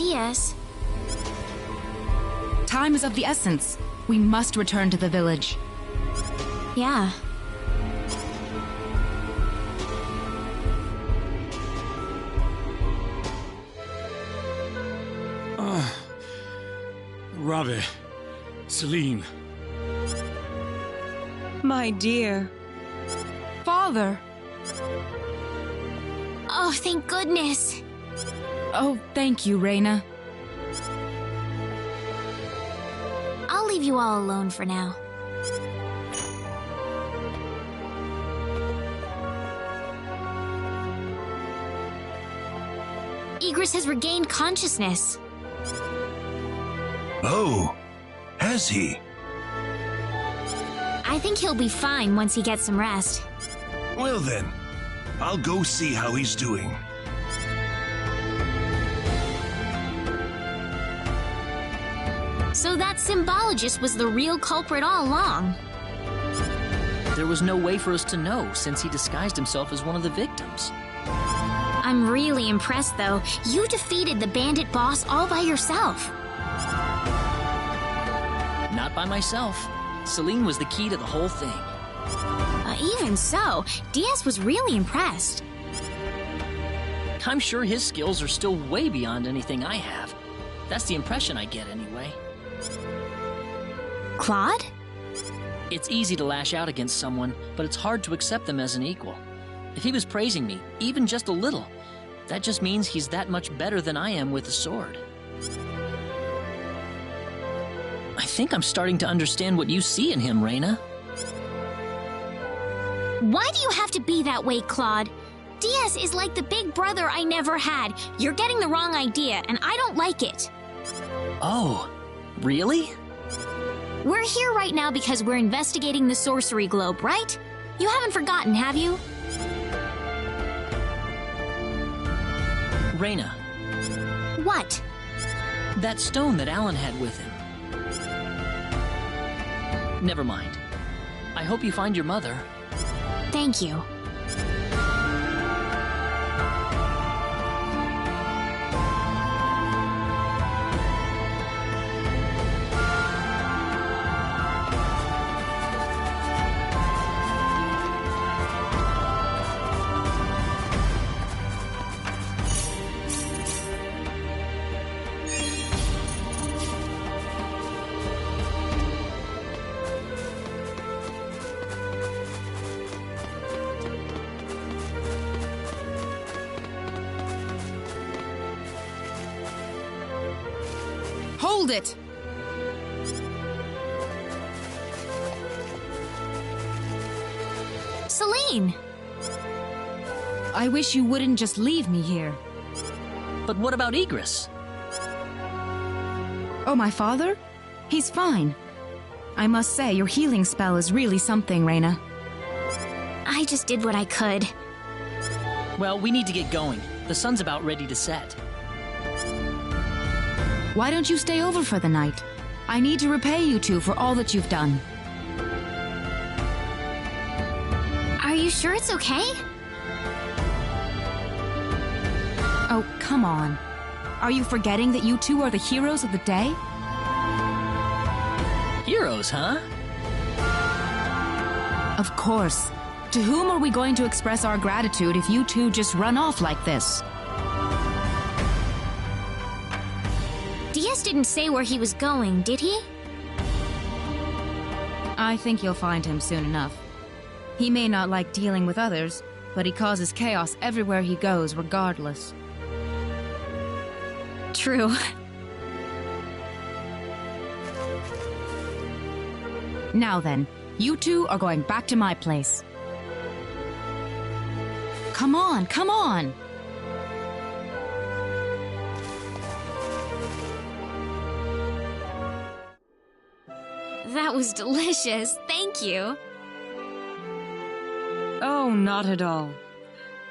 Diaz. Time is of the essence. We must return to the village. Yeah. Ravi, Celine. My dear. Father! Oh, thank goodness. Oh, thank you, Reina. I'll leave you all alone for now. Igris has regained consciousness. Oh, has he? I think he'll be fine once he gets some rest. Well then, I'll go see how he's doing. So that symbologist was the real culprit all along. There was no way for us to know since he disguised himself as one of the victims. I'm really impressed, though. You defeated the bandit boss all by yourself. Not by myself. Celine was the key to the whole thing. Even so, Diaz was really impressed. I'm sure his skills are still way beyond anything I have. That's the impression I get anyway. Claude? It's easy to lash out against someone, but it's hard to accept them as an equal. If he was praising me, even just a little, that just means he's that much better than I am with a sword. I think I'm starting to understand what you see in him, Reina. Why do you have to be that way, Claude? Diaz is like the big brother I never had. You're getting the wrong idea, and I don't like it. Oh, really? We're here right now because we're investigating the sorcery globe, right? You haven't forgotten, have you? Reina. What? That stone that Alan had with him. Never mind. I hope you find your mother. Thank you. Hold it! Celine! I wish you wouldn't just leave me here. But what about Igris? Oh, my father? He's fine. I must say, your healing spell is really something, Reina. I just did what I could. Well, we need to get going. The sun's about ready to set. Why don't you stay over for the night? I need to repay you two for all that you've done. Are you sure it's okay? Oh, come on. Are you forgetting that you two are the heroes of the day? Heroes, huh? Of course. To whom are we going to express our gratitude if you two just run off like this? Diaz didn't say where he was going, did he? I think you'll find him soon enough. He may not like dealing with others, but he causes chaos everywhere he goes, regardless. True. Now then, you two are going back to my place. Come on, come on! That was delicious. Thank you. Oh, not at all.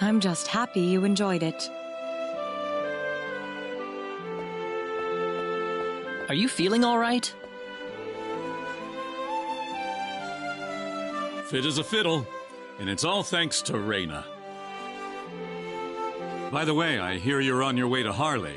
I'm just happy you enjoyed it. Are you feeling all right? Fit as a fiddle, and it's all thanks to Reina. By the way, I hear you're on your way to Harley.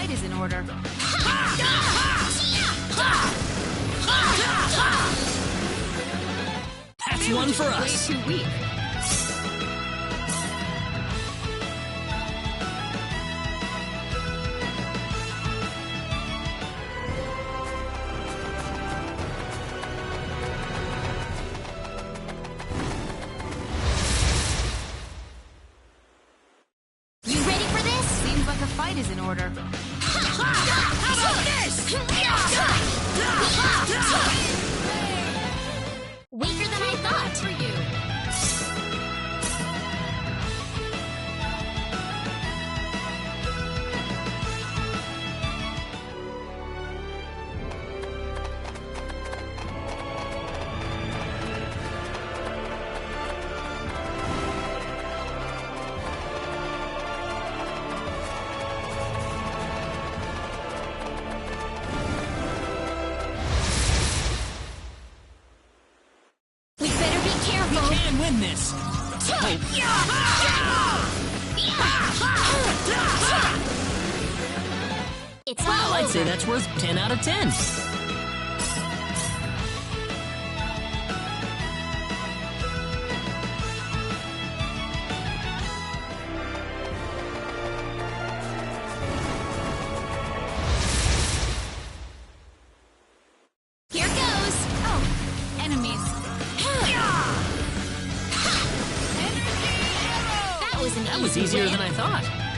fight is in order. That's one for us. Way too weak. You ready for this? Seems like a fight is in order. How about this? Weaker than I thought. For you. We better be careful. We can win this. It's Well, all I'd over. say that's worth 10 out of 10. Here goes. Oh, enemies. That was an That was easy easier win. than I thought.